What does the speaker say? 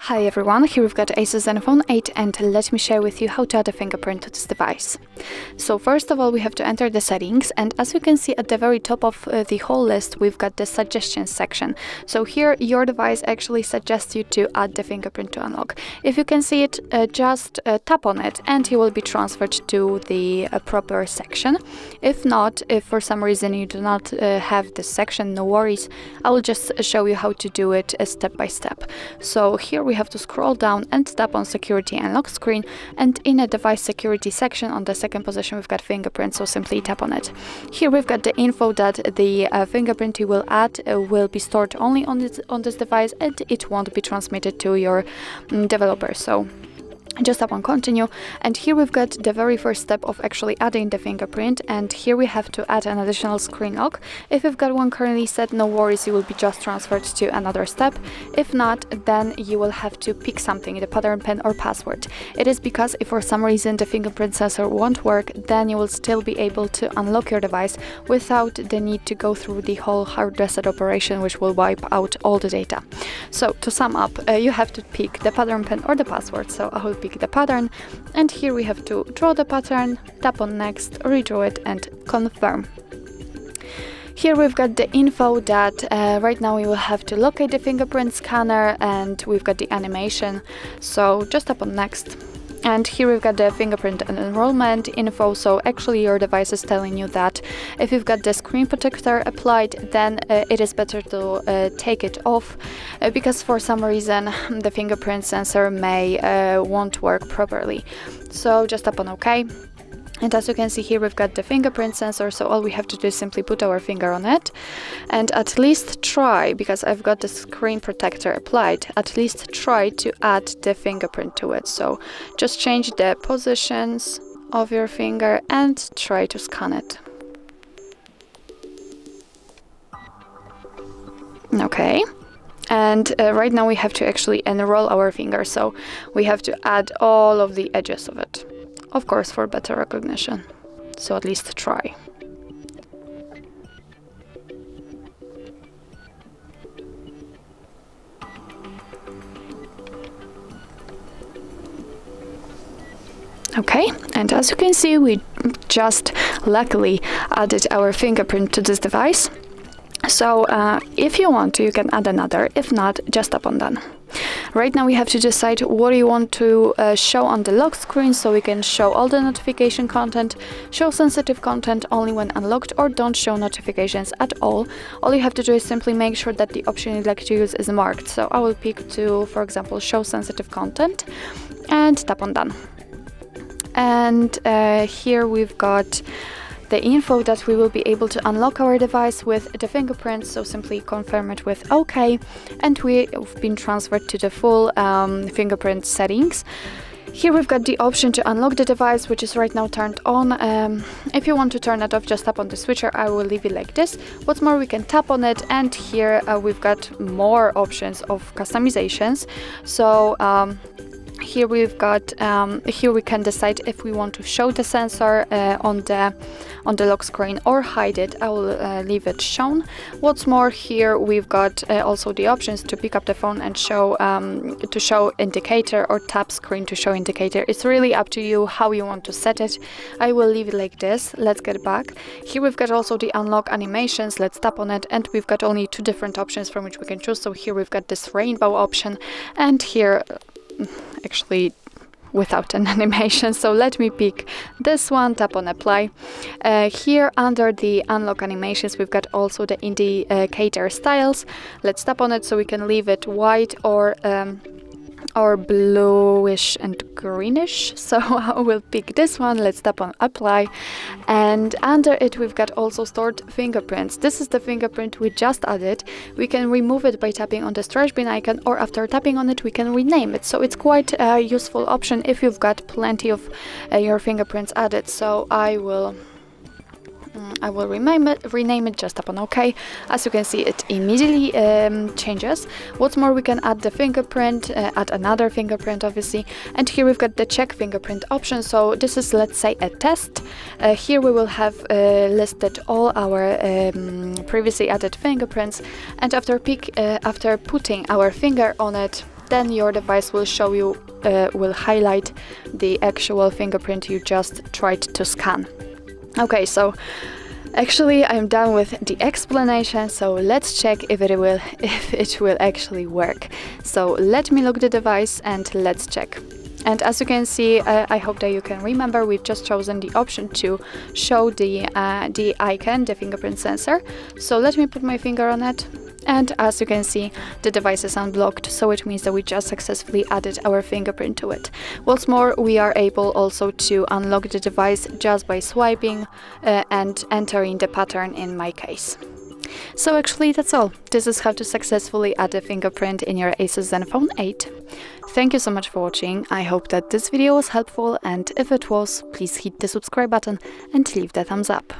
Hi everyone, here we've got ASUS ZenFone 8 and let me share with you how to add a fingerprint to this device. So first of all we have to enter the settings, and as you can see at the very top of the whole list we've got the suggestions section. So here your device actually suggests you to add the fingerprint to unlock. If you can see it, just tap on it and you will be transferred to the proper section. If not, if for some reason you do not have this section, no worries, I will just show you how to do it step by step. So here we have to scroll down and tap on security and lock screen, and in a device security section on the second position we've got fingerprint, so simply tap on it. Here we've got the info that the fingerprint you will add will be stored only on this device and it won't be transmitted to your developer. So just tap on continue, and here we've got the very first step of actually adding the fingerprint, and here we have to add an additional screen lock. If you've got one currently set, no worries, you will be just transferred to another step. If not, then you will have to pick something, the pattern, pen or password. It is because if for some reason the fingerprint sensor won't work, then you will still be able to unlock your device without the need to go through the whole hard reset operation, which will wipe out all the data. So to sum up, you have to pick the pattern, pen or the password. So I will pick the pattern, and here we have to draw the pattern, tap on next, redraw it and confirm. Here we've got the info that right now we will have to locate the fingerprint scanner, and we've got the animation, so just tap on next. And here we've got the fingerprint and enrollment info, so actually your device is telling you that if you've got the screen protector applied, then it is better to take it off because for some reason the fingerprint sensor may won't work properly. So just tap on OK. And as you can see here, we've got the fingerprint sensor, so all we have to do is simply put our finger on it and at least try, because I've got the screen protector applied, at least try to add the fingerprint to it. So just change the positions of your finger and try to scan it. Okay. And right now we have to actually enroll our finger, so we have to add all of the edges of it. Of course, for better recognition, so at least try. Okay, and as you can see, we just luckily added our fingerprint to this device. So if you want to, you can add another. If not, just tap on done. Right now we have to decide what you want to show on the lock screen, so we can show all the notification content, show sensitive content only when unlocked, or don't show notifications at all. All you have to do is simply make sure that the option you'd like to use is marked. So I will pick to, for example, show sensitive content and tap on done. And here we've got the info that we will be able to unlock our device with the fingerprint, so simply confirm it with OK, and we've been transferred to the full fingerprint settings. Here we've got the option to unlock the device, which is right now turned on. If you want to turn it off, just tap on the switcher. I will leave it like this. What's more, we can tap on it, and here we've got more options of customizations. So here we've got here we can decide if we want to show the sensor on the lock screen or hide it. I will leave it shown. What's more, here we've got also the options to pick up the phone and show to show indicator, or tap screen to show indicator. It's really up to you how you want to set it. I will leave it like this. Let's get back. Here we've got also the unlock animations. Let's tap on it, and we've got only two different options from which we can choose. So here we've got this rainbow option, and here actually without an animation. So let me pick this one, tap on apply. Here under the unlock animations, we've got also the indicator styles. Let's tap on it, so we can leave it white or bluish and greenish. So I will pick this one. Let's tap on apply, and under it we've got also stored fingerprints. This is the fingerprint we just added. We can remove it by tapping on the trash bin icon, or after tapping on it we can rename it. So it's quite a useful option if you've got plenty of your fingerprints added. So I will I will rename it just upon OK. As you can see, it immediately changes. What's more, we can add the fingerprint, add another fingerprint obviously, and here we've got the check fingerprint option. So this is, let's say, a test. Here we will have listed all our previously added fingerprints, and after putting our finger on it, then your device will show you, will highlight the actual fingerprint you just tried to scan. Okay, so actually I'm done with the explanation, so let's check if it will actually work. So let me lock the device and let's check. And as you can see, I hope that you can remember, we've just chosen the option to show the icon, the fingerprint sensor. So let me put my finger on it. And as you can see, the device is unblocked, so it means that we just successfully added our fingerprint to it. What's more, we are able also to unlock the device just by swiping and entering the pattern in my case. So actually that's all. This is how to successfully add a fingerprint in your ASUS ZenFone 8. Thank you so much for watching. I hope that this video was helpful, and if it was, please hit the subscribe button and leave the thumbs up.